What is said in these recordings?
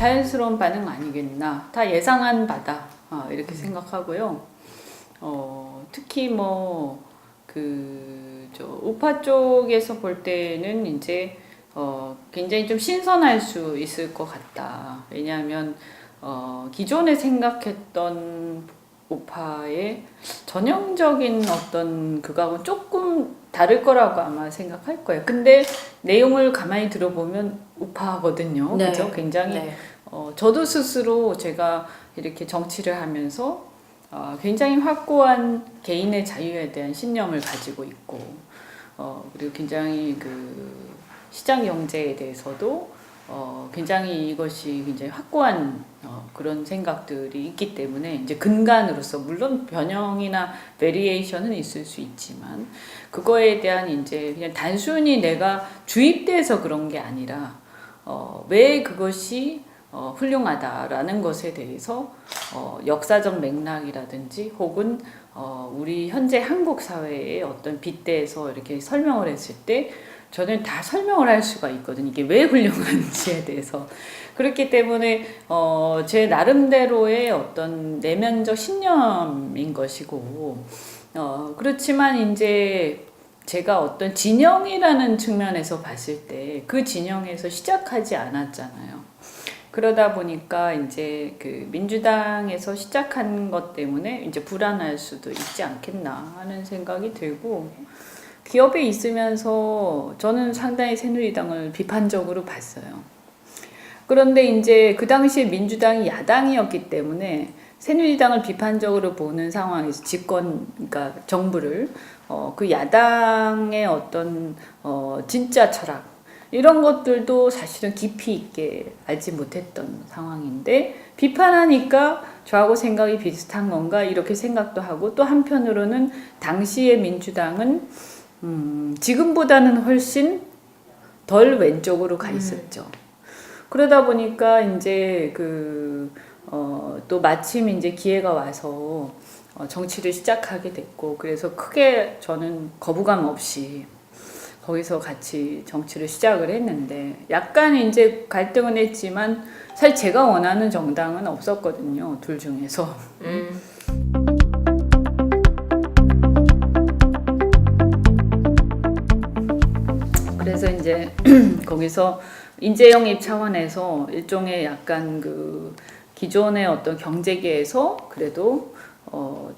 자연스러운 반응 아니겠나. 다 예상한 바다. 이렇게 생각하고요. 특히 우파 쪽에서 볼 때는 이제 굉장히 좀 신선할 수 있을 것 같다. 왜냐하면 기존에 생각했던 우파의 전형적인 어떤 그거하고 조금 다를 거라고 아마 생각할 거예요. 근데 내용을 가만히 들어보면 우파거든요. 네. 그죠? 굉장히 네. 저도 스스로 제가 이렇게 정치를 하면서 굉장히 확고한 개인의 자유에 대한 신념을 가지고 있고 그리고 굉장히 그 시장 경제에 대해서도 굉장히 이것이 굉장히 확고한 그런 생각들이 있기 때문에 이제 근간으로서 물론 변형이나 베리에이션은 있을 수 있지만 그거에 대한 이제 그냥 단순히 내가 주입돼서 그런 게 아니라 왜 그것이 훌륭하다라는 것에 대해서 역사적 맥락이라든지 혹은 우리 현재 한국 사회의 어떤 빗대에서 이렇게 설명을 했을 때 저는 다 설명을 할 수가 있거든요. 이게 왜 훌륭한지에 대해서. 그렇기 때문에 제 나름대로의 어떤 내면적 신념인 것이고 그렇지만 이제 제가 어떤 진영이라는 측면에서 봤을 때 그 진영에서 시작하지 않았잖아요. 그러다 보니까 이제 그 민주당에서 시작한 것 때문에 이제 불안할 수도 있지 않겠나 하는 생각이 들고 기업에 있으면서 저는 상당히 새누리당을 비판적으로 봤어요. 그런데 이제 그 당시에 민주당이 야당이었기 때문에 새누리당을 비판적으로 보는 상황에서 그러니까 정부를 그 야당의 어떤 진짜 철학 이런 것들도 사실은 깊이 있게 알지 못했던 상황인데 비판하니까 저하고 생각이 비슷한 건가 이렇게 생각도 하고 또 한편으로는 당시의 민주당은 지금보다는 훨씬 덜 왼쪽으로 가 있었죠. 그러다 보니까 이제 또 마침 이제 기회가 와서 정치를 시작하게 됐고 그래서 크게 저는 거부감 없이 거기서 같이 정치를 시작을 했는데 약간 이제 갈등은 했지만 사실 제가 원하는 정당은 없었거든요. 둘 중에서. 그래서 이제 거기서 인재 영입 차원에서 일종의 약간 그 기존의 어떤 경제계에서 그래도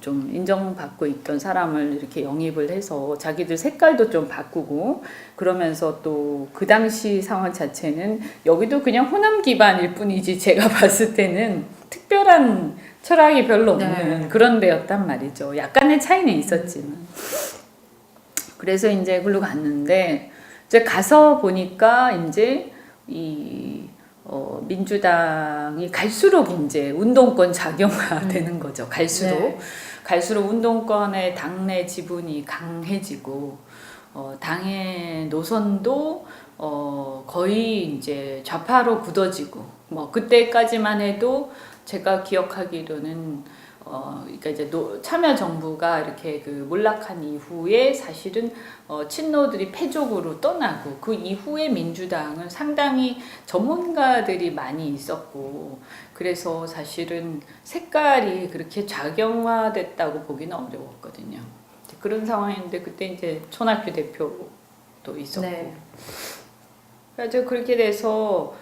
좀 인정받고 있던 사람을 이렇게 영입을 해서 자기들 색깔도 좀 바꾸고 그러면서 또 그 당시 상황 자체는 여기도 그냥 호남 기반일 뿐이지 제가 봤을 때는 특별한 철학이 별로 없는 그런 데였단 말이죠. 약간의 차이는 있었지만. 그래서 이제 글로 갔는데 이제 가서 보니까 이제 민주당이 갈수록 이제 운동권 작용화되는 거죠. 갈수록 운동권의 당내 지분이 강해지고 당의 노선도 거의 이제 좌파로 굳어지고 그때까지만 해도 제가 기억하기로는 그러니까 이제 참여정부가 이렇게 그 몰락한 이후에 사실은 친노들이 패족으로 떠나고 그 이후에 민주당은 상당히 전문가들이 많이 있었고 그래서 사실은 색깔이 그렇게 작용화됐다고 보기는 어려웠거든요. 그런 상황인데 그때 이제 촌학교 대표도 있었고 그래서 그렇게 돼서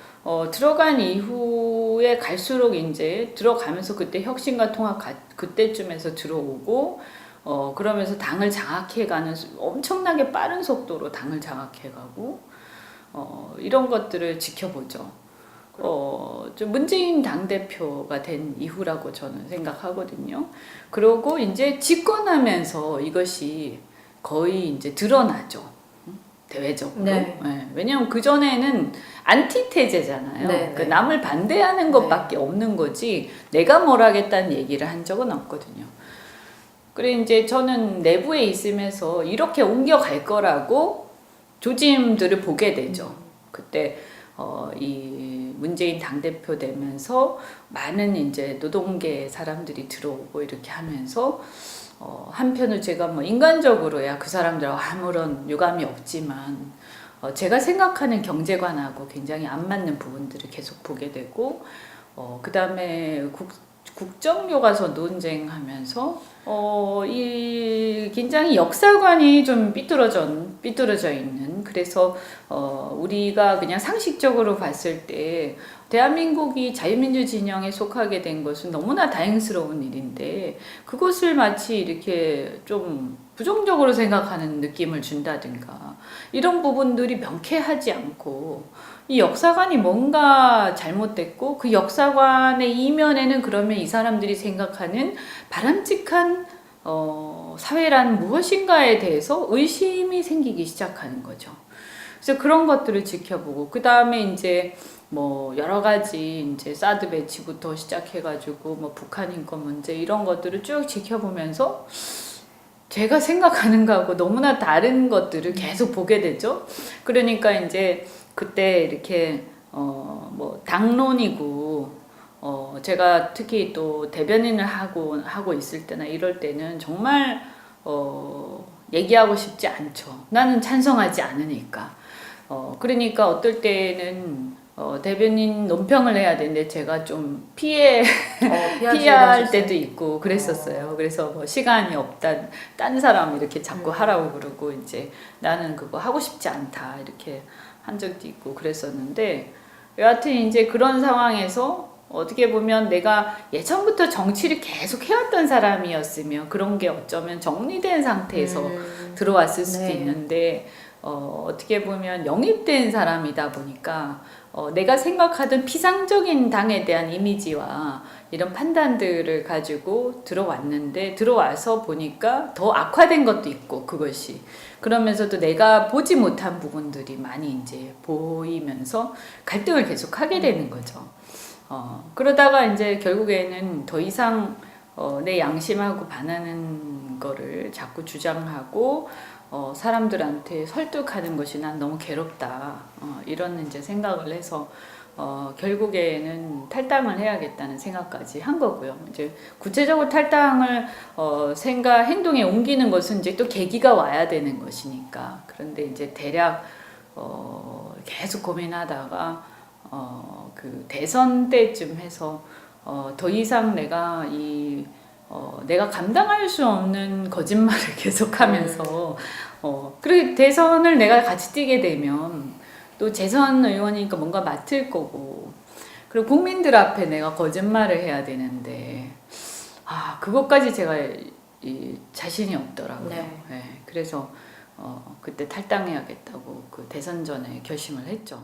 들어간 이후에 갈수록 이제 들어가면서 그때 혁신과 통합 그때쯤에서 들어오고 그러면서 당을 장악해가는 엄청나게 빠른 속도로 당을 장악해가고 이런 것들을 지켜보죠. 좀 문재인 당대표가 된 이후라고 저는 생각하거든요. 그러고 이제 집권하면서 이것이 거의 이제 드러나죠. 대외적으로. 네, 왜냐하면 그전에는 안티테제잖아요. 그러니까 남을 반대하는 것밖에 없는 거지 내가 뭘 하겠다는 얘기를 한 적은 없거든요. 그래 이제 저는 내부에 있으면서 이렇게 옮겨갈 거라고 조짐들을 보게 되죠. 그때 이 문재인 당대표 되면서 많은 이제 노동계 사람들이 들어오고 이렇게 하면서 한편으로 제가 인간적으로야 그 사람들하고 아무런 유감이 없지만 제가 생각하는 경제관하고 굉장히 안 맞는 부분들을 계속 보게 되고 그다음에 국정교과서 논쟁하면서 이 굉장히 역사관이 좀 삐뚤어져 있는 그래서 우리가 그냥 상식적으로 봤을 때 대한민국이 자유민주 진영에 속하게 된 것은 너무나 다행스러운 일인데 그것을 마치 이렇게 좀 부정적으로 생각하는 느낌을 준다든가 이런 부분들이 명쾌하지 않고 이 역사관이 뭔가 잘못됐고 그 역사관의 이면에는 그러면 이 사람들이 생각하는 바람직한 사회란 무엇인가에 대해서 의심이 생기기 시작하는 거죠. 그래서 그런 것들을 지켜보고 그 다음에 이제 뭐 여러 가지 이제 사드 배치부터 시작해가지고 뭐 북한 인권 문제 이런 것들을 쭉 지켜보면서 제가 생각하는 거하고 너무나 다른 것들을 계속 보게 되죠. 그러니까 이제 그때 이렇게 뭐 당론이고 제가 특히 또 대변인을 하고 있을 때나 이럴 때는 정말 얘기하고 싶지 않죠. 나는 찬성하지 않으니까. 그러니까 어떨 때는 대변인 논평을 해야 되는데 제가 좀 피할 때도 있고 그랬었어요. 그래서 뭐 시간이 없다, 딴 사람 이렇게 자꾸 하라고 그러고 이제 나는 그거 하고 싶지 않다 이렇게 한 적도 있고 그랬었는데 여하튼 이제 그런 상황에서 어떻게 보면 내가 예전부터 정치를 계속 해왔던 사람이었으면 그런 게 어쩌면 정리된 상태에서 들어왔을 수도 있는데 어떻게 보면 영입된 사람이다 보니까 내가 생각하던 피상적인 당에 대한 이미지와 이런 판단들을 가지고 들어왔는데 들어와서 보니까 더 악화된 것도 있고 그것이 그러면서도 내가 보지 못한 부분들이 많이 이제 보이면서 갈등을 계속 하게 되는 거죠. 그러다가 이제 결국에는 더 이상 내 양심하고 반하는 거를 자꾸 주장하고 사람들한테 설득하는 것이 난 너무 괴롭다. 이런 이제 생각을 해서 결국에는 탈당을 해야겠다는 생각까지 한 거고요. 이제 구체적으로 탈당을 행동에 옮기는 것은 이제 또 계기가 와야 되는 것이니까. 그런데 이제 대략 계속 고민하다가 그 대선 때쯤 해서 더 이상 내가 내가 감당할 수 없는 거짓말을 계속하면서 그리고 대선을 내가 같이 뛰게 되면 또 재선 의원이니까 뭔가 맡을 거고 그리고 국민들 앞에 내가 거짓말을 해야 되는데 그것까지 제가 자신이 없더라고요. 네, 그래서 그때 탈당해야겠다고 그 대선 전에 결심을 했죠.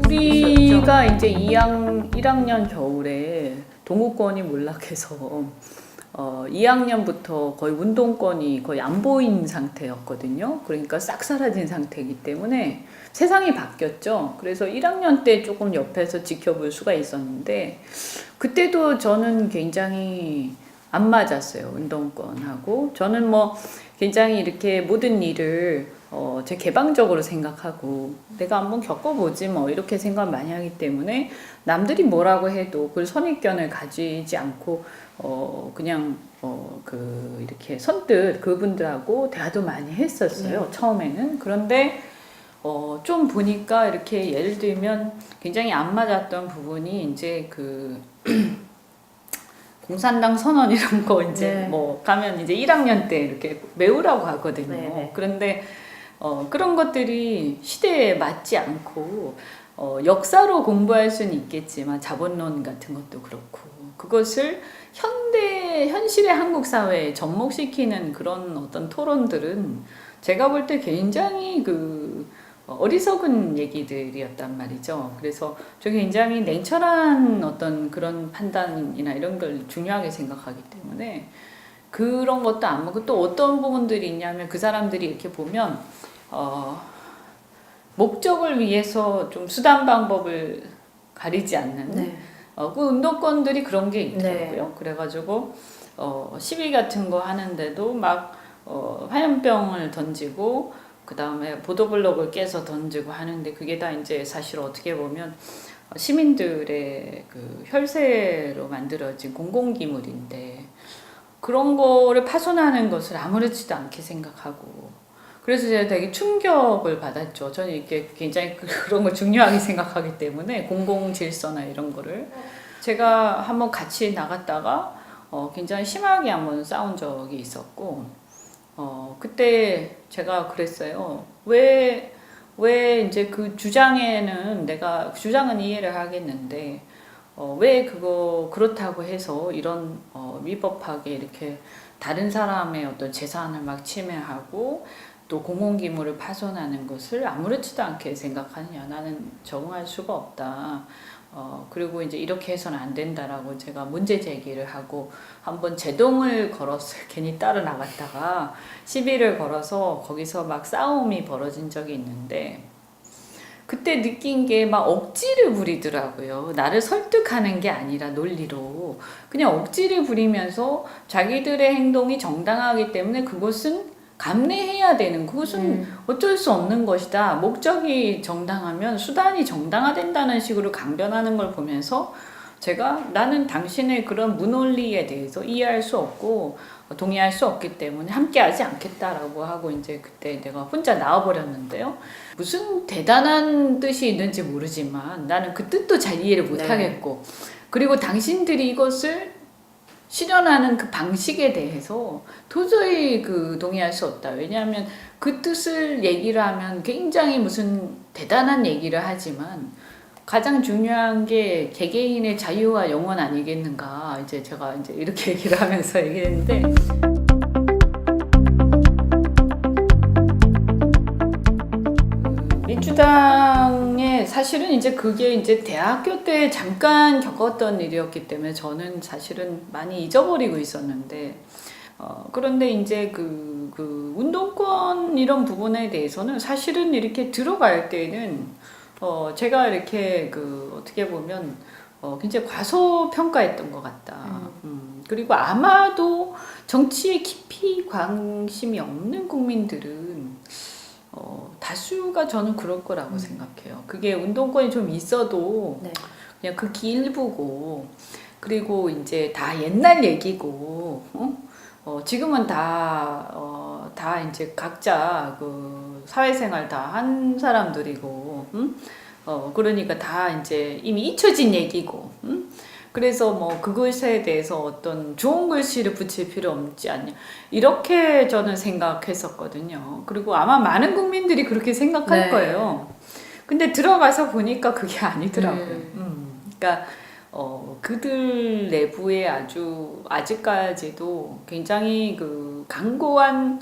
우리가 이제 1학년 겨울에 동구권이 몰락해서 2학년부터 거의 운동권이 거의 안 보인 상태였거든요. 그러니까 싹 사라진 상태이기 때문에 세상이 바뀌었죠. 그래서 1학년 때 조금 옆에서 지켜볼 수가 있었는데 그때도 저는 굉장히 안 맞았어요. 운동권하고. 저는 뭐 굉장히 이렇게 모든 일을 제 개방적으로 생각하고 내가 한번 겪어보지 뭐 이렇게 생각 많이 하기 때문에 남들이 뭐라고 해도 그걸 선입견을 가지지 않고 그냥 이렇게 선뜻 그분들하고 대화도 많이 했었어요. 처음에는. 그런데 좀 보니까 이렇게 예를 들면 굉장히 안 맞았던 부분이 이제 그 공산당 선언 이런 거 이제 뭐 가면 이제 1학년 때 이렇게 외우라고 하거든요. 그런데 그런 것들이 시대에 맞지 않고 역사로 공부할 수는 있겠지만 자본론 같은 것도 그렇고 그것을 현실의 한국 사회에 접목시키는 그런 어떤 토론들은 제가 볼 때 굉장히 어리석은 얘기들이었단 말이죠. 그래서 저 굉장히 냉철한 어떤 그런 판단이나 이런 걸 중요하게 생각하기 때문에 그런 것도 안 먹고 또 어떤 부분들이 있냐면 그 사람들이 이렇게 보면 목적을 위해서 좀 수단 방법을 가리지 않는 그 운동권들이 그런 게 있더라고요. 그래가지고 시위 같은 거 하는데도 막 화염병을 던지고 그 다음에 보도블록을 깨서 던지고 하는데 그게 다 이제 사실 어떻게 보면 시민들의 그 혈세로 만들어진 공공기물인데 그런 거를 파손하는 것을 아무렇지도 않게 생각하고 그래서 제가 되게 충격을 받았죠. 저는 이게 굉장히 그런 걸 중요하게 생각하기 때문에 공공 질서나 이런 거를 제가 한번 같이 나갔다가 굉장히 심하게 한번 싸운 적이 있었고 그때 제가 그랬어요. 왜 이제 그 주장에는 내가 주장은 이해를 하겠는데 왜 그거 그렇다고 해서 이런 위법하게 이렇게 다른 사람의 어떤 재산을 막 침해하고 또 공공기물을 파손하는 것을 아무렇지도 않게 생각하느냐. 나는 적응할 수가 없다. 그리고 이제 이렇게 해서는 안 된다라고 제가 문제 제기를 하고 한번 제동을 걸었어요. 괜히 따라 나갔다가 시비를 걸어서 거기서 막 싸움이 벌어진 적이 있는데 그때 느낀 게 막 억지를 부리더라고요. 나를 설득하는 게 아니라 논리로 그냥 억지를 부리면서 자기들의 행동이 정당하기 때문에 그것은 감내해야 되는 그것은 어쩔 수 없는 것이다. 목적이 정당하면 수단이 정당화된다는 식으로 강변하는 걸 보면서 제가 나는 당신의 그런 무논리에 대해서 이해할 수 없고 동의할 수 없기 때문에 함께하지 않겠다라고 하고 이제 그때 내가 혼자 나와버렸는데요. 무슨 대단한 뜻이 있는지 모르지만 나는 그 뜻도 잘 이해를 못하겠고 그리고 당신들이 이것을 실현하는 그 방식에 대해서 도저히 동의할 수 없다. 왜냐하면 그 뜻을 얘기를 하면 굉장히 무슨 대단한 얘기를 하지만 가장 중요한 게 개개인의 자유와 영혼 아니겠는가. 이제 제가 이제 이렇게 얘기를 하면서 얘기했는데 민주당에 사실은 이제 그게 이제 대학교 때 잠깐 겪었던 일이었기 때문에 저는 사실은 많이 잊어버리고 있었는데 그런데 이제 그 운동권 이런 부분에 대해서는 사실은 이렇게 들어갈 때는 제가 이렇게 어떻게 보면 굉장히 과소평가했던 것 같다. 그리고 아마도 정치에 깊이 관심이 없는 국민들은 다수가 저는 그럴 거라고 생각해요. 그게 운동권이 좀 있어도 그냥 극히 일부고 그리고 이제 다 옛날 얘기고 지금은 다 이제 각자 사회생활 다 한 사람들이고 그러니까 다 이제 이미 잊혀진 얘기고 그래서 뭐 그것에 대해서 어떤 좋은 글씨를 붙일 필요 없지 않냐 이렇게 저는 생각했었거든요. 그리고 아마 많은 국민들이 그렇게 생각할 거예요. 근데 들어가서 보니까 그게 아니더라고요. 그러니까 그들 내부에 아직까지도 굉장히 강고한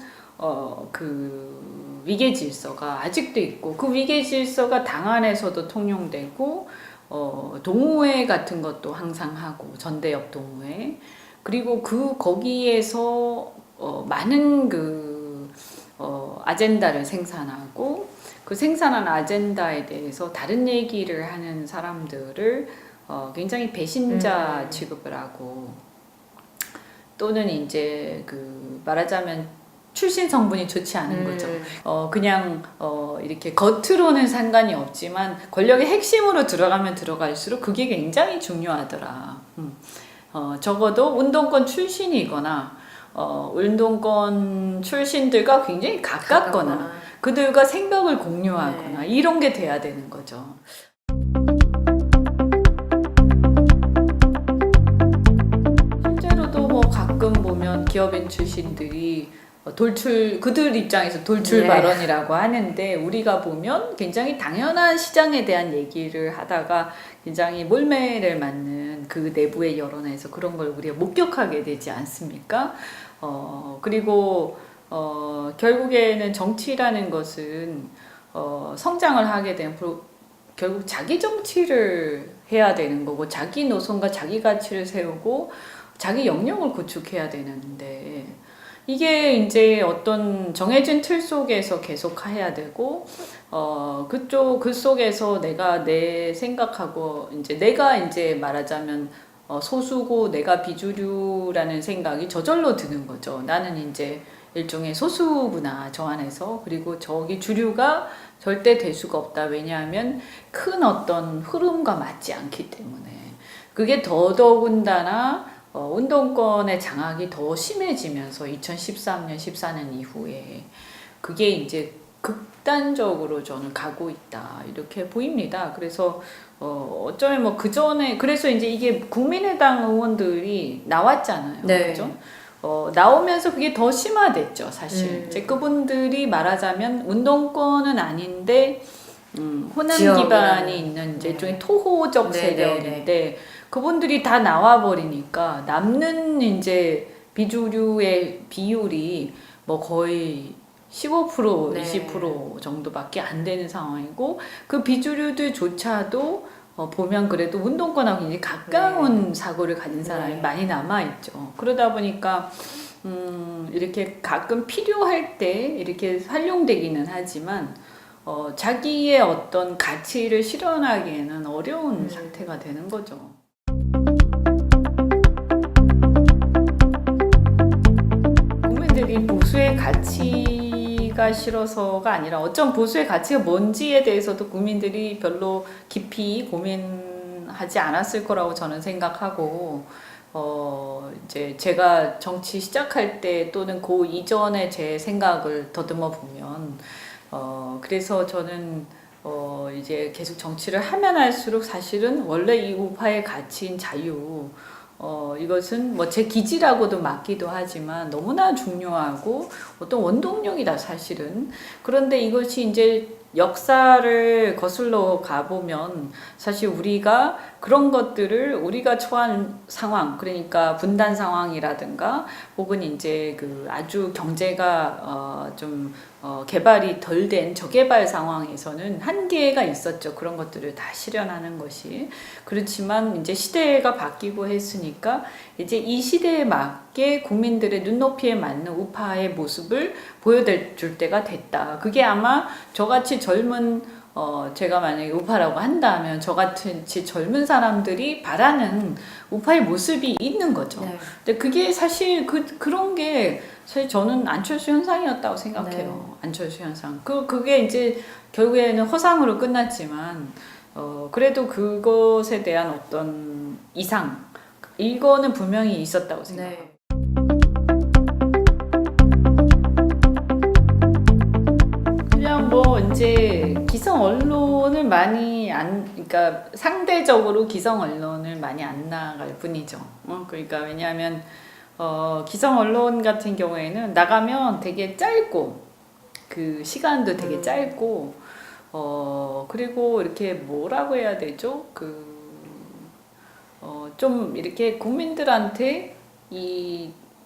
위계 질서가 아직도 있고 그 위계 질서가 당 안에서도 통용되고 동호회 같은 것도 항상 하고 전대협 동호회 그리고 거기에서 많은 아젠다를 생산하고 그 생산한 아젠다에 대해서 다른 얘기를 하는 사람들을 굉장히 배신자 취급을 하고 또는 이제 말하자면 출신 성분이 좋지 않은 거죠. 그냥 이렇게 겉으로는 상관이 없지만 권력의 핵심으로 들어가면 들어갈수록 그게 굉장히 중요하더라. 적어도 운동권 출신이거나 운동권 출신들과 굉장히 가깝거나 그들과 생각을 공유하거나 이런 게 돼야 되는 거죠. 실제로도 뭐 가끔 보면 기업인 출신들이 그들 입장에서 돌출 발언이라고 하는데 우리가 보면 굉장히 당연한 시장에 대한 얘기를 하다가 굉장히 몰매를 맞는 그 내부의 여론에서 그런 걸 우리가 목격하게 되지 않습니까? 그리고 결국에는 정치라는 것은 성장을 하게 되면 결국 자기 정치를 해야 되는 거고 자기 노선과 자기 가치를 세우고 자기 역량을 구축해야 되는데 이게 이제 어떤 정해진 틀 속에서 계속 해야 되고, 그 속에서 내 생각하고, 내가 말하자면, 소수고 내가 비주류라는 생각이 저절로 드는 거죠. 나는 이제 일종의 소수구나, 저 안에서. 그리고 저기 주류가 절대 될 수가 없다. 왜냐하면 큰 어떤 흐름과 맞지 않기 때문에. 그게 더더군다나, 운동권의 장악이 더 심해지면서 2013년, 14년 이후에 그게 이제 극단적으로 저는 가고 있다 이렇게 보입니다. 그래서 어쩌면 뭐 그 전에 그래서 이제 이게 국민의당 의원들이 나왔잖아요. 네. 그죠? 나오면서 그게 더 심화됐죠, 사실. 이제 그분들이 말하자면 운동권은 아닌데 호남 지역이라는. 기반이 있는 이제 일종의 토호적 네, 세력인데 그분들이 다 나와 버리니까 남는 이제 비주류의 비율이 뭐 거의 15% 네. 20% 정도밖에 안 되는 상황이고 그 비주류들조차도 보면 그래도 운동권하고 굉장히 가까운 사고를 가진 사람이 네. 많이 남아있죠. 그러다 보니까 이렇게 가끔 필요할 때 이렇게 활용되기는 하지만 자기의 어떤 가치를 실현하기에는 어려운 상태가 되는 거죠. 국민들이 보수의 가치가 싫어서가 아니라 어쩜 보수의 가치가 뭔지에 대해서도 국민들이 별로 깊이 고민하지 않았을 거라고 저는 생각하고 이제 제가 정치 시작할 때 또는 그 이전에 제 생각을 더듬어 보면 그래서 저는 이제 계속 정치를 하면 할수록 사실은 원래 이 우파의 가치인 자유 이것은 뭐 제 기지라고도 맞기도 하지만 너무나 중요하고 어떤 원동력이다 사실은. 그런데 이것이 이제 역사를 거슬러 가보면 사실 우리가 그런 것들을 우리가 처한 상황 그러니까 분단 상황이라든가 혹은 이제 그 아주 경제가 좀 개발이 덜 된 저개발 상황에서는 한계가 있었죠. 그런 것들을 다 실현하는 것이. 그렇지만 이제 시대가 바뀌고 했으니까 이제 이 시대에 맞게 국민들의 눈높이에 맞는 우파의 모습을 보여줄 때가 됐다. 그게 아마 저같이 젊은 제가 만약에 우파라고 한다면 저같이 젊은 사람들이 바라는 우파의 모습이 있는 거죠. 네. 근데 그게 사실 그런 게 사실 저는 안철수 현상이었다고 생각해요. 네. 안철수 현상. 그게 이제 결국에는 허상으로 끝났지만 그래도 그것에 대한 어떤 이상 이거는 분명히 있었다고 생각해요. 네. 그냥 뭐 이제 기성 언론을 많이 그러니까 상대적으로 기성 언론을 많이 안 나갈 뿐이죠. 그러니까 왜냐하면 기성 언론 같은 경우에는 나가면 되게 짧고 그 시간도 되게 짧고 그리고 이렇게 뭐라고 해야 되죠? 좀 이렇게 국민들한테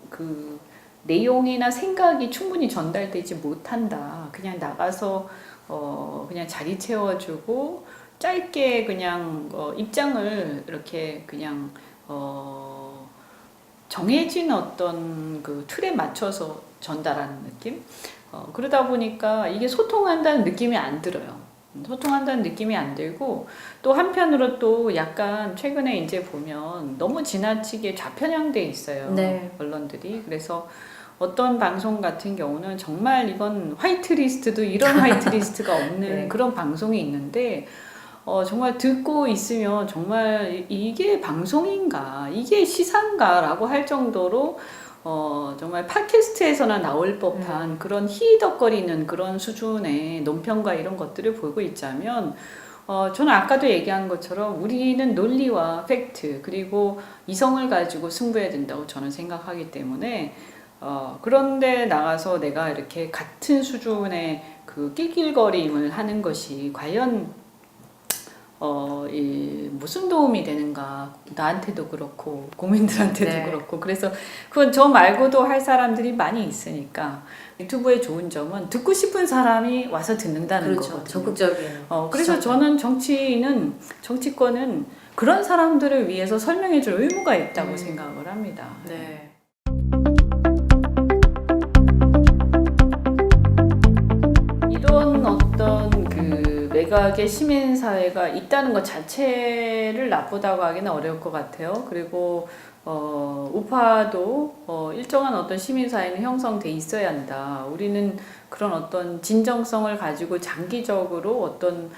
그 내용이나 생각이 충분히 전달되지 못한다. 그냥 나가서 그냥 자리 채워주고 짧게 그냥 입장을 이렇게 그냥 정해진 어떤 그 틀에 맞춰서 전달하는 느낌? 그러다 보니까 이게 소통한다는 느낌이 안 들어요. 소통한다는 느낌이 안 들고 또 한편으로 또 약간 최근에 이제 보면 너무 지나치게 좌편향돼 있어요. 네. 언론들이. 그래서 어떤 방송 같은 경우는 정말 이건 화이트리스트도 이런 화이트리스트가 없는 네. 그런 방송이 있는데 정말 듣고 있으면 정말 이게 방송인가 이게 시사인가라고 할 정도로 정말 팟캐스트에서나 나올 법한 그런 희덕거리는 그런 수준의 논평과 이런 것들을 보고 있자면 저는 아까도 얘기한 것처럼 우리는 논리와 팩트 그리고 이성을 가지고 승부해야 된다고 저는 생각하기 때문에 그런데 나가서 내가 이렇게 같은 수준의 그 낄낄거림을 하는 것이 과연 무슨 도움이 되는가 나한테도 그렇고 국민들한테도 네. 그렇고 그래서 그건 저 말고도 할 사람들이 많이 있으니까 유튜브의 좋은 점은 듣고 싶은 사람이 와서 듣는다는 그렇죠. 거거든요. 적극적이에요. 그래서 시청자. 저는 정치권은 그런 사람들을 위해서 설명해줄 의무가 있다고 생각을 합니다. 네. 이런 어떤 그 매각의 시민사회가 있다는 것 자체를 나쁘다고 하기는 어려울 것 같아요. 그리고 우파도 일정한 어떤 시민사회는 형성돼 있어야 한다. 우리는 그런 어떤 진정성을 가지고 장기적으로 어떤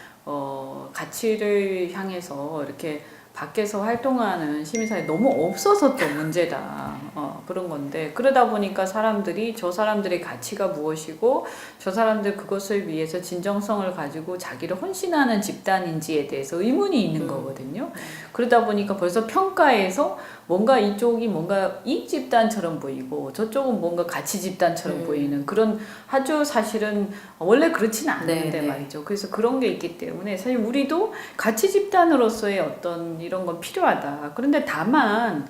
가치를 향해서 이렇게 밖에서 활동하는 시민사회 너무 없어서 또 문제다. 그런 건데 그러다 보니까 사람들이 저 사람들의 가치가 무엇이고 저 사람들 그것을 위해서 진정성을 가지고 자기를 헌신하는 집단인지에 대해서 의문이 있는 거거든요. 그러다 보니까 벌써 평가에서 뭔가 이쪽이 뭔가 이익 집단처럼 보이고 저쪽은 뭔가 가치 집단처럼 보이는 그런 아주 사실은 원래 그렇지는 않은데 말이죠. 그래서 그런 게 있기 때문에 사실 우리도 가치 집단으로서의 어떤 이런 건 필요하다. 그런데 다만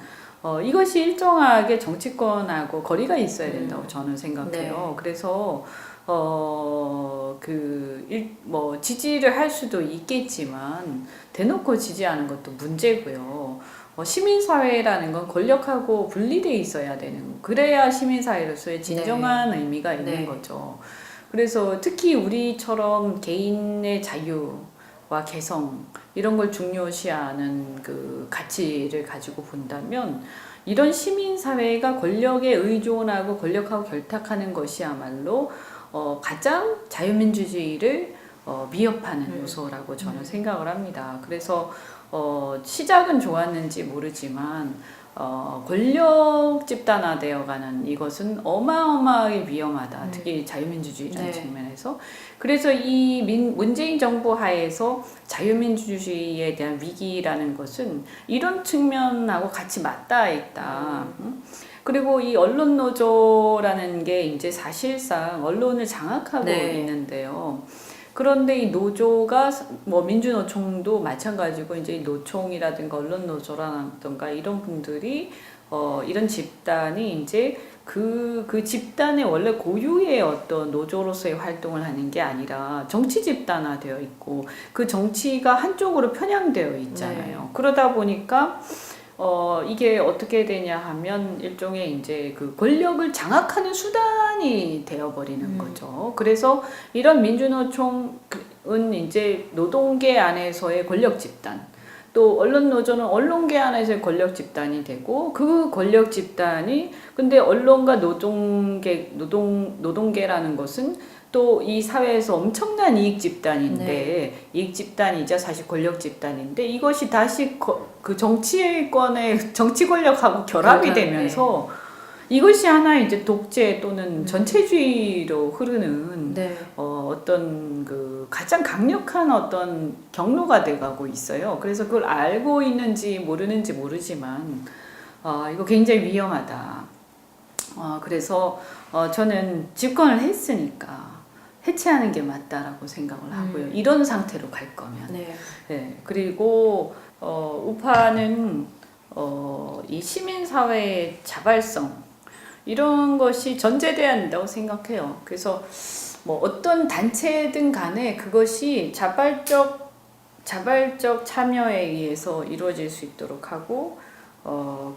이것이 일정하게 정치권하고 거리가 있어야 된다고 저는 생각해요. 그래서 뭐 지지를 할 수도 있겠지만 대놓고 지지하는 것도 문제고요. 시민사회라는 건 권력하고 분리되어 있어야 되는, 그래야 시민사회로서의 진정한 의미가 있는 거죠. 그래서 특히 우리처럼 개인의 자유와 개성 이런 걸 중요시하는 그 가치를 가지고 본다면 이런 시민사회가 권력에 의존하고 권력하고 결탁하는 것이야말로 가장 자유민주주의를 위협하는 요소라고 저는 생각을 합니다. 그래서 시작은 좋았는지 모르지만 권력 집단화되어가는 이것은 어마어마하게 위험하다. 특히 자유민주주의라는 측면에서. 그래서 이 문재인 정부 하에서 자유민주주의에 대한 위기라는 것은 이런 측면하고 같이 맞닿아 있다. 그리고 이 언론 노조라는 게 이제 사실상 언론을 장악하고 있는데요. 그런데 이 노조가 뭐 민주노총도 마찬가지고 이제 노총이라든가 언론 노조라든가 이런 분들이 이런 집단이 이제 그 집단의 원래 고유의 어떤 노조로서의 활동을 하는 게 아니라 정치 집단화되어 있고 그 정치가 한쪽으로 편향되어 있잖아요. 그러다 보니까 이게 어떻게 되냐 하면 일종의 이제 그 권력을 장악하는 수단이 되어버리는 거죠. 그래서 이런 민주노총은 이제 노동계 안에서의 권력 집단, 또 언론노조는 언론계 안에서의 권력 집단이 되고 그 권력 집단이 근데 언론과 노동계라는 것은 또 이 사회에서 엄청난 이익 집단인데 이익 집단이자 사실 권력 집단인데 이것이 다시 그 정치권의 정치 권력하고 결합이 되면서 이것이 하나의 이제 독재 또는 전체주의로 흐르는 어떤 그 가장 강력한 어떤 경로가 돼가고 있어요. 그래서 그걸 알고 있는지 모르는지 모르지만 이거 굉장히 위험하다. 그래서 저는 집권을 했으니까 해체하는 게 맞다라고 생각을 하고요. 이런 상태로 갈 거면. 그리고 우파는 이 시민사회의 자발성 이런 것이 전제돼야 한다고 생각해요. 그래서 뭐 어떤 단체든 간에 그것이 자발적 참여에 의해서 이루어질 수 있도록 하고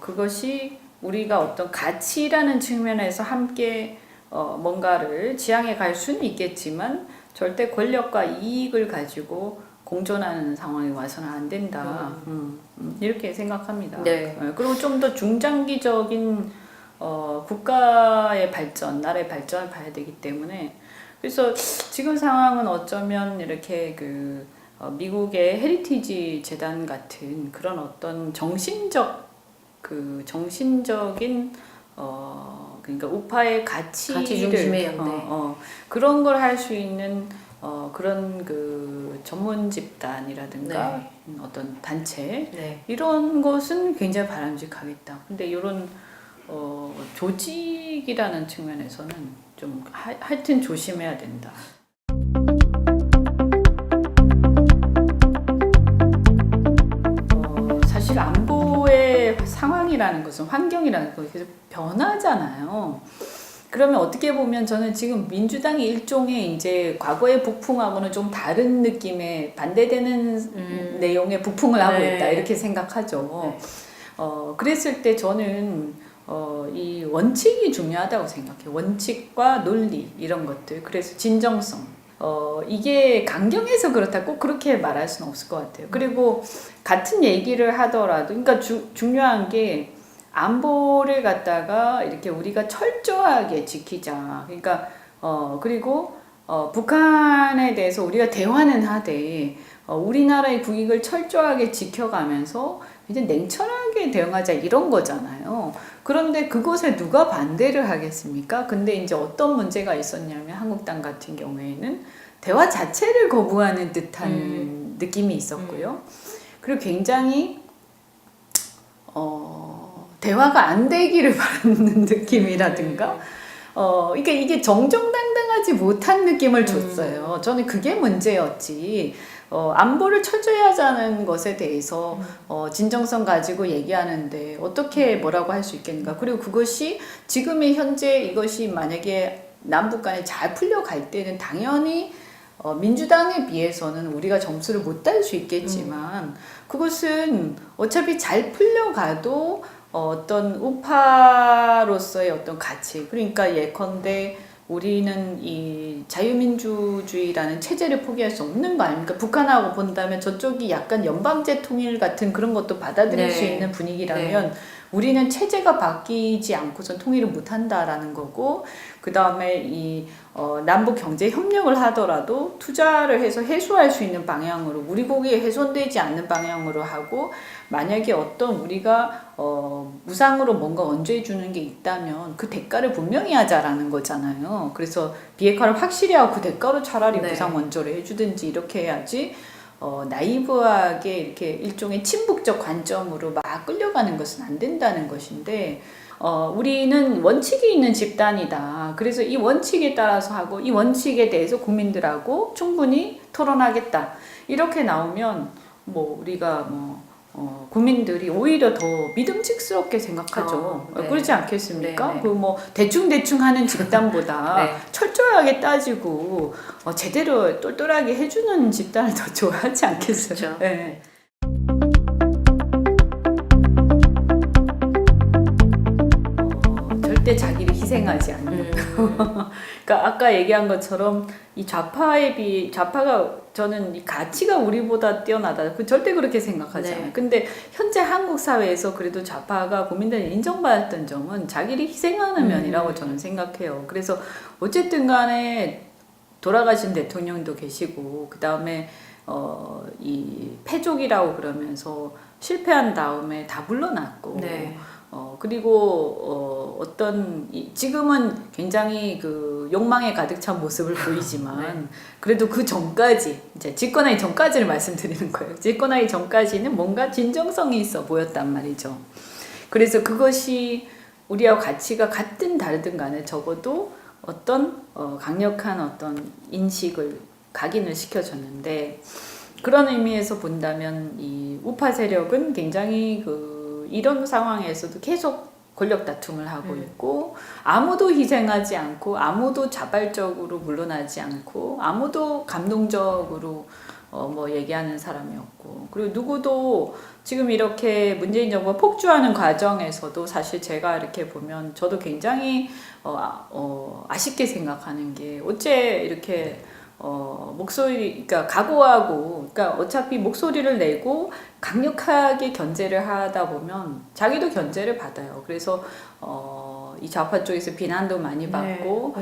그것이 우리가 어떤 가치라는 측면에서 함께 뭔가를 지향해 갈 수는 있겠지만 절대 권력과 이익을 가지고 공존하는 상황에 와서는 안 된다. 이렇게 생각합니다. 그리고 좀 더 중장기적인 국가의 발전, 나라의 발전을 봐야 되기 때문에 그래서 지금 상황은 어쩌면 이렇게 그 미국의 헤리티지 재단 같은 그런 어떤 정신적인 그러니까 우파의 가치 중심의 그런 걸 할 수 있는 그런 그 전문 집단이라든가 어떤 단체 이런 것은 굉장히 바람직하겠다. 근데 이런 조직이라는 측면에서는 좀 하여튼 조심해야 된다. 사실 안보의 상황이라는 것은 환경이라는 것은 계속 변하잖아요. 그러면 어떻게 보면 저는 지금 민주당이 일종의 이제 과거의 북풍하고는 좀 다른 느낌의 반대되는 내용의 북풍을 하고 있다 이렇게 생각하죠. 그랬을 때 저는 이 원칙이 중요하다고 생각해요. 원칙과 논리 이런 것들. 그래서 진정성. 이게 강경해서 그렇다 꼭 그렇게 말할 수는 없을 것 같아요. 그리고 같은 얘기를 하더라도 그러니까 중요한 게 안보를 갖다가 이렇게 우리가 철저하게 지키자. 그러니까 그리고 북한에 대해서 우리가 대화는 하되 우리나라의 국익을 철저하게 지켜가면서 이제 냉철하게 대응하자 이런 거잖아요. 그런데 그것에 누가 반대를 하겠습니까? 근데 이제 어떤 문제가 있었냐면 한국당 같은 경우에는 대화 자체를 거부하는 듯한 느낌이 있었고요. 그리고 굉장히 대화가 안 되기를 바라는 느낌이라든가 이게 정정당당하지 못한 느낌을 줬어요. 저는 그게 문제였지. 안보를 철저히 하자는 것에 대해서 진정성 가지고 얘기하는데 어떻게 뭐라고 할 수 있겠는가. 그리고 그것이 지금의 현재 이것이 만약에 남북 간에 잘 풀려갈 때는 당연히 민주당에 비해서는 우리가 점수를 못 딸 수 있겠지만 그것은 어차피 잘 풀려가도 어떤 우파로서의 어떤 가치, 그러니까 예컨대 우리는 이 자유민주주의라는 체제를 포기할 수 없는 거 아닙니까? 북한하고 본다면 저쪽이 약간 연방제 통일 같은 그런 것도 받아들일 수 있는 분위기라면 우리는 체제가 바뀌지 않고선 통일을 못한다라는 거고, 그 다음에 이 남북 경제 협력을 하더라도 투자를 해서 해소할 수 있는 방향으로, 우리 국이 훼손되지 않는 방향으로 하고, 만약에 어떤 우리가 무상으로 뭔가 언제해 주는 게 있다면 그 대가를 분명히 하자라는 거잖아요. 그래서 비핵화를 확실히 하고 그 대가로 차라리 무상 원조를 해주든지 이렇게 해야지. 나이브하게 이렇게 일종의 친북적 관점으로 막 끌려가는 것은 안 된다는 것인데, 우리는 원칙이 있는 집단이다. 그래서 이 원칙에 따라서 하고 이 원칙에 대해서 국민들하고 충분히 토론하겠다. 이렇게 나오면 우리가 국민들이 오히려 더 믿음직스럽게 생각하죠. 그렇지 않겠습니까? 그 대충 하는 집단보다 철저하게 따지고 제대로 똘똘하게 해주는 집단을 더 좋아하지 않겠어요? 그렇죠. 네. 절대 자기를 희생하지 않는. 그러니까 아까 얘기한 것처럼 이 좌파가 저는 이 가치가 우리보다 뛰어나다. 절대 그렇게 생각하지 않아요. 근데 현재 한국 사회에서 그래도 좌파가 국민들이 인정받았던 점은 자기를 희생하는 면이라고 저는 생각해요. 그래서 어쨌든 간에 돌아가신 대통령도 계시고, 그 다음에 이 패족이라고 그러면서 실패한 다음에 다 물러났고, 그리고 지금은 굉장히 그 욕망에 가득 찬 모습을 보이지만 그래도 그 전까지, 이제 집권하기 전까지를 말씀드리는 거예요. 집권하기 전까지는 뭔가 진정성이 있어 보였단 말이죠. 그래서 그것이 우리하고 가치가 같든 다르든 간에 적어도 어떤 강력한 어떤 인식을 각인을 시켜줬는데, 그런 의미에서 본다면 이 우파 세력은 굉장히 이런 상황에서도 계속 권력 다툼을 하고 있고, 아무도 희생하지 않고, 아무도 자발적으로 물러나지 않고, 아무도 감동적으로 얘기하는 사람이 없고, 그리고 누구도 지금 이렇게 문재인 정부가 폭주하는 과정에서도 사실 제가 이렇게 보면 저도 굉장히 아쉽게 생각하는 게, 어째 이렇게 그러니까 각오하고, 그러니까 어차피 목소리를 내고 강력하게 견제를 하다 보면 자기도 견제를 받아요. 그래서 이 좌파 쪽에서 비난도 많이 받고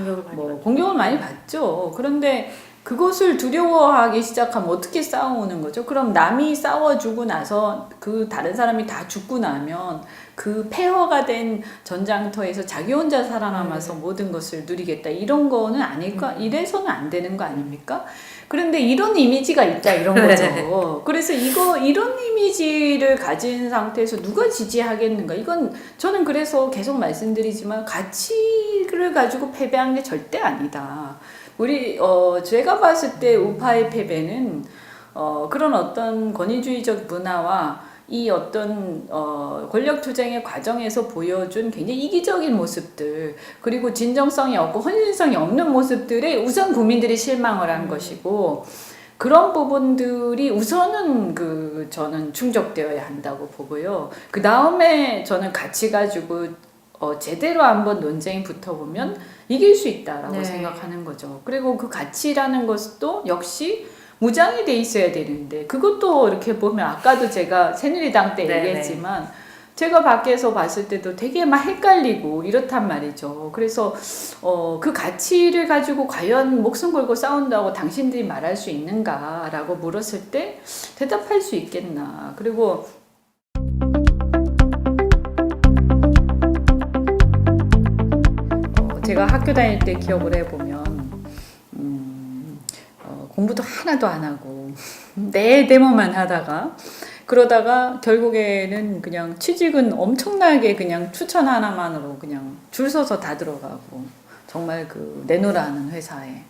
공격을 많이 받죠. 그런데 그것을 두려워하기 시작하면 어떻게 싸우는 거죠? 그럼 남이 싸워주고 나서 그 다른 사람이 다 죽고 나면 그 폐허가 된 전장터에서 자기 혼자 살아남아서 모든 것을 누리겠다, 이런 거는 아닐까? 이래서는 안 되는 거 아닙니까? 그런데 이런 이미지가 있다, 이런 거죠. 그래서 이런 이미지를 가진 상태에서 누가 지지하겠는가? 이건 저는 그래서 계속 말씀드리지만 가치를 가지고 패배한 게 절대 아니다. 제가 봤을 때 우파의 패배는 그런 어떤 권위주의적 문화와 이 어떤 권력 투쟁의 과정에서 보여준 굉장히 이기적인 모습들, 그리고 진정성이 없고 헌신성이 없는 모습들에 우선 국민들이 실망을 한 것이고, 그런 부분들이 우선은 저는 충족되어야 한다고 보고요. 그 다음에 저는 가치 가지고 제대로 한번 논쟁이 붙어보면 이길 수 있다라고 생각하는 거죠. 그리고 그 가치라는 것도 역시 무장이 돼 있어야 되는데, 그것도 이렇게 보면 아까도 제가 새누리당 때 얘기했지만 제가 밖에서 봤을 때도 되게 막 헷갈리고 이렇단 말이죠. 그래서 그 가치를 가지고 과연 목숨 걸고 싸운다고 당신들이 말할 수 있는가라고 물었을 때 대답할 수 있겠나. 그리고 제가 학교 다닐 때 기억을 해보면 공부도 하나도 안 하고 내 데모만 하다가 그러다가 결국에는 그냥 취직은 엄청나게 그냥 추천 하나만으로 그냥 줄 서서 다 들어가고 정말 그 내노라는 회사에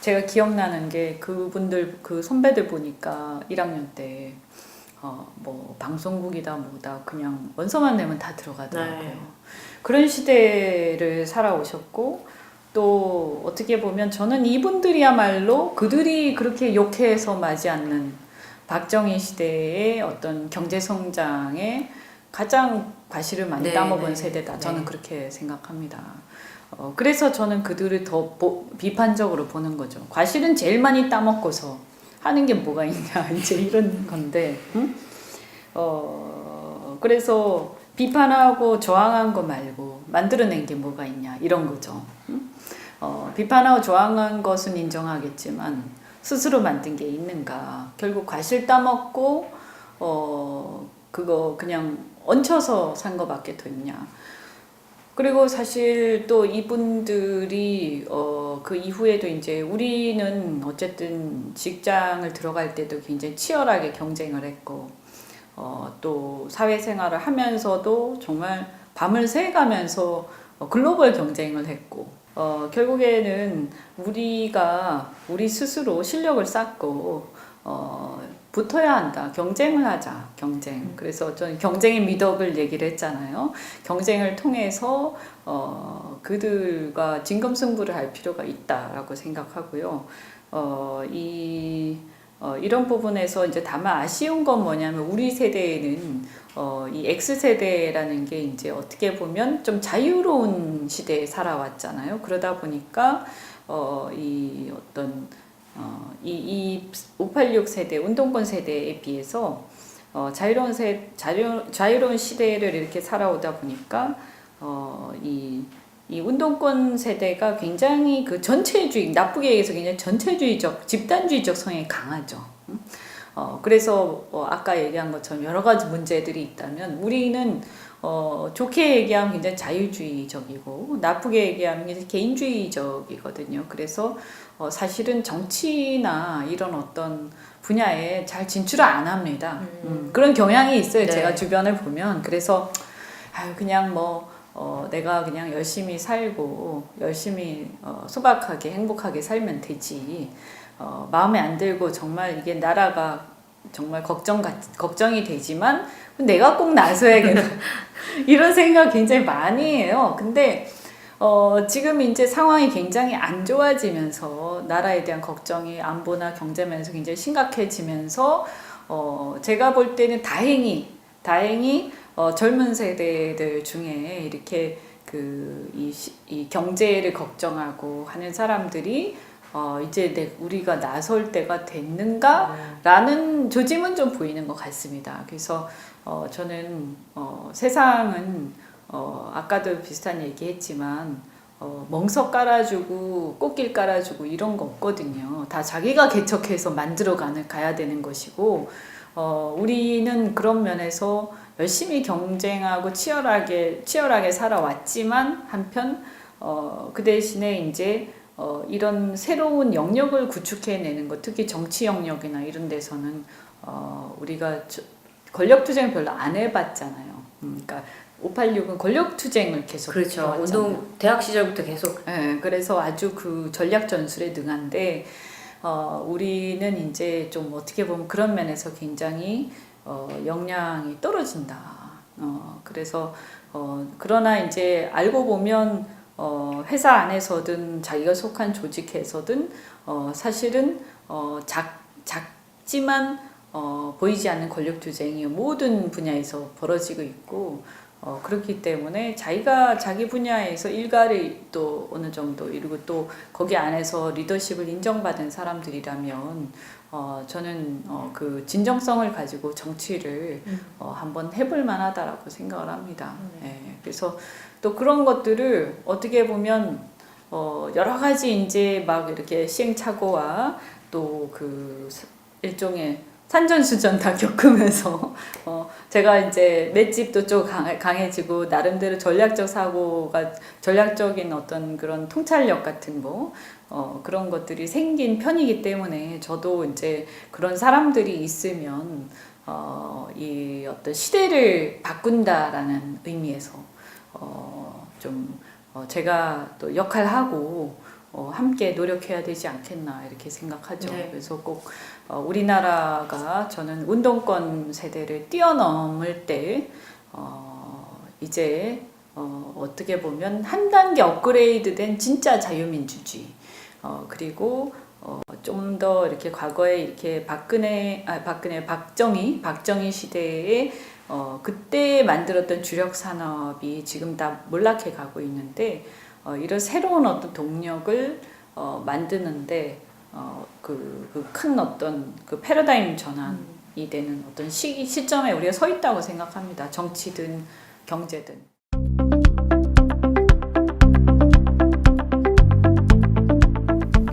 제가 기억나는 게 그분들 그 선배들 보니까 1학년 때 뭐 방송국이다 뭐다 그냥 원서만 내면 다 들어가더라고요. 네. 그런 시대를 살아오셨고 또 어떻게 보면 저는 이분들이야말로 그들이 그렇게 욕해서 마지 않는 박정희 시대의 어떤 경제 성장에 가장 과실을 많이 네, 따먹은 네, 세대다. 저는 네. 그렇게 생각합니다. 그래서 저는 그들을 더 비판적으로 보는 거죠. 과실은 제일 많이 따먹고서 하는 게 뭐가 있냐 이제 이런 건데, 응? 그래서 비판하고 저항한 거 말고 만들어낸 게 뭐가 있냐 이런 거죠. 응? 비판하고 저항한 것은 인정하겠지만 스스로 만든 게 있는가? 결국 과실 따먹고 그거 그냥 얹혀서 산 거밖에 더 있냐? 그리고 사실 또 이분들이 그 이후에도 이제 우리는 어쨌든 직장을 들어갈 때도 굉장히 치열하게 경쟁을 했고 또 사회생활을 하면서도 정말 밤을 새가면서 글로벌 경쟁을 했고 결국에는 우리가 우리 스스로 실력을 쌓고 붙어야 한다. 경쟁을 하자. 경쟁. 그래서 저는 경쟁의 미덕을 얘기를 했잖아요. 경쟁을 통해서 그들과 진검승부를 할 필요가 있다라고 생각하고요. 이런 부분에서 이제 다만 아쉬운 건 뭐냐면 우리 세대에는 이 X세대라는 게 이제 어떻게 보면 좀 자유로운 시대에 살아왔잖아요. 그러다 보니까 이 어떤 이 586 세대, 운동권 세대에 비해서 자유로운 시대를 이렇게 살아오다 보니까 이 운동권 세대가 굉장히 그 전체주의, 나쁘게 얘기해서 굉장히 전체주의적, 집단주의적 성향이 강하죠. 그래서 아까 얘기한 것처럼 여러 가지 문제들이 있다면 우리는 좋게 얘기하면 굉장히 자유주의적이고 나쁘게 얘기하면 굉장히 개인주의적이거든요. 그래서 사실은 정치나 이런 어떤 분야에 잘 진출을 안 합니다. 그런 경향이 있어요. 네. 제가 주변을 보면. 그래서 그냥 내가 그냥 열심히 살고 열심히 소박하게 행복하게 살면 되지. 마음에 안 들고 정말 이게 나라가 정말 걱정이 되지만 내가 꼭 나서야겠다. 이런 생각 굉장히 많이 해요. 근데 지금 이제 상황이 굉장히 안 좋아지면서 나라에 대한 걱정이 안보나 경제 면에서 굉장히 심각해지면서 제가 볼 때는 다행히 젊은 세대들 중에 이렇게 이 경제를 걱정하고 하는 사람들이 이제 우리가 나설 때가 됐는가라는 조짐은 좀 보이는 것 같습니다. 그래서 저는 세상은 아까도 비슷한 얘기했지만 멍석 깔아주고 꽃길 깔아주고 이런 거 없거든요. 다 자기가 개척해서 가야 되는 것이고 우리는 그런 면에서 열심히 경쟁하고 치열하게 살아왔지만 한편 그 대신에 이제 이런 새로운 영역을 구축해내는 것, 특히 정치 영역이나 이런 데서는 우리가 권력투쟁을 별로 안 해봤잖아요. 그러니까 586은 권력투쟁을 계속 그렇죠. 해왔잖아요. 대학 시절부터 계속. 네, 그래서 아주 그 전략 전술에 능한데 우리는 이제 좀 어떻게 보면 그런 면에서 굉장히 역량이 떨어진다. 그래서 그러나 이제 알고 보면 회사 안에서든 자기가 속한 조직에서든 사실은 작지만 보이지 않는 권력투쟁이 모든 분야에서 벌어지고 있고 그렇기 때문에 자기가 자기 분야에서 일가를 또 어느 정도 이루고 또 거기 안에서 리더십을 인정받은 사람들이라면 저는 그 진정성을 가지고 정치를 한번 해볼 만하다라고 생각을 합니다. 예, 그래서 또 그런 것들을 어떻게 보면 여러 가지 이제 막 이렇게 시행착오와 또 그 일종의 산전수전 다 겪으면서 제가 이제 맷집도 좀 강해지고 나름대로 전략적 사고가 전략적인 어떤 그런 통찰력 같은 거 그런 것들이 생긴 편이기 때문에 저도 이제 그런 사람들이 있으면 이 어떤 시대를 바꾼다라는 의미에서 좀 제가 또 역할하고 함께 노력해야 되지 않겠나 이렇게 생각하죠. 네. 그래서 꼭 우리나라가 저는 운동권 세대를 뛰어넘을 때 이제 어떻게 보면 한 단계 업그레이드된 진짜 자유민주주의 그리고 좀 더 이렇게 과거에 이렇게 박정희 시대에 그때 만들었던 주력 산업이 지금 다 몰락해 가고 있는데 이런 새로운 어떤 동력을 만드는데 그 큰 어떤 그 패러다임 전환이 되는 어떤 시점에 우리가 서 있다고 생각합니다. 정치든 경제든.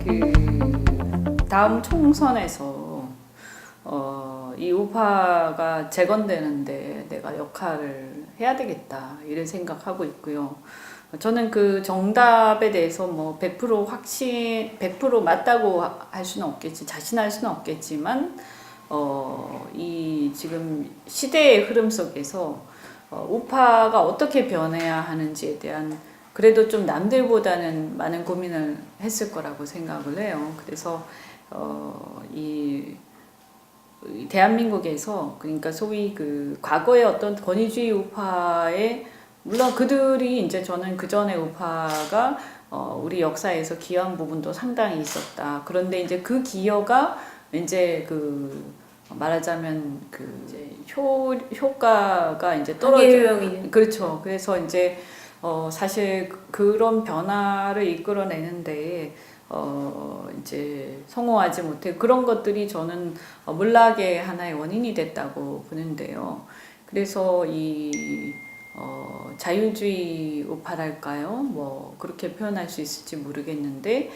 그 다음 총선에서 이 우파가 재건되는데 내가 역할을 해야 되겠다 이런 생각하고 있고요. 저는 그 정답에 대해서 뭐 100% 맞다고 할 수는 없겠지, 자신할 수는 없겠지만, 이 지금 시대의 흐름 속에서 우파가 어떻게 변해야 하는지에 대한 그래도 좀 남들보다는 많은 고민을 했을 거라고 생각을 해요. 그래서 이 대한민국에서 그러니까 소위 그 과거의 어떤 권위주의 우파의 물론 그들이 이제 저는 그 전에 우파가 우리 역사에서 기여한 부분도 상당히 있었다. 그런데 이제 그 기여가 이제 그 말하자면 그 이제 효과가 이제 떨어져. 그렇죠. 그래서 이제 사실 그런 변화를 이끌어내는데 이제 성공하지 못해 그런 것들이 저는 몰락의 하나의 원인이 됐다고 보는데요. 그래서 이 자유주의 우파랄까요? 뭐 그렇게 표현할 수 있을지 모르겠는데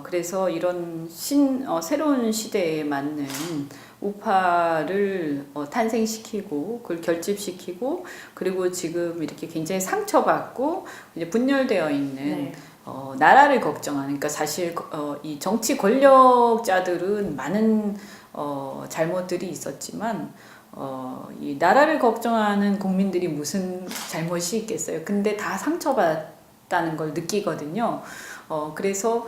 그래서 이런 새로운 시대에 맞는 우파를 탄생시키고 그걸 결집시키고 그리고 지금 이렇게 굉장히 상처받고 이제 분열되어 있는 네. 나라를 걱정하는 그러니까 사실 이 정치 권력자들은 많은 잘못들이 있었지만 이 나라를 걱정하는 국민들이 무슨 잘못이 있겠어요. 근데 다 상처받았다는 걸 느끼거든요. 그래서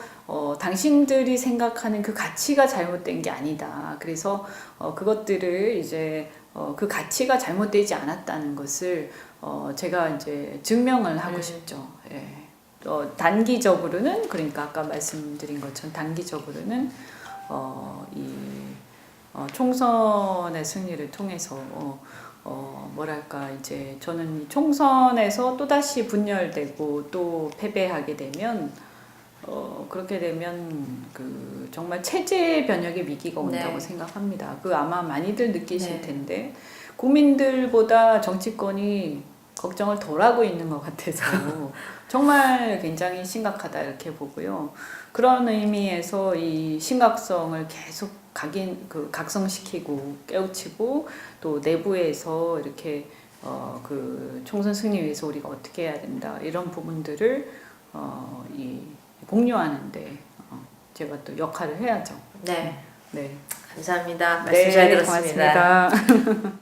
당신들이 생각하는 그 가치가 잘못된 게 아니다. 그래서 그것들을 이제 그 가치가 잘못되지 않았다는 것을 제가 이제 증명을 하고 싶죠. 예. 단기적으로는 그러니까 아까 말씀드린 것처럼 단기적으로는 이 총선의 승리를 통해서 뭐랄까 이제 저는 총선에서 또다시 분열되고 또 패배하게 되면 그렇게 되면 그 정말 체제 변혁의 위기가 온다고 네. 생각합니다. 그 아마 많이들 느끼실 네. 텐데 국민들보다 정치권이 걱정을 덜 하고 있는 것 같아서 정말 굉장히 심각하다 이렇게 보고요. 그런 의미에서 이 심각성을 계속 각성시키고 깨우치고 또 내부에서 이렇게 그 총선 승리 위해서 우리가 어떻게 해야 된다 이런 부분들을 이 공유하는데 제가 또 역할을 해야죠. 네. 네. 감사합니다. 말씀 네, 잘 들었습니다. 고맙습니다.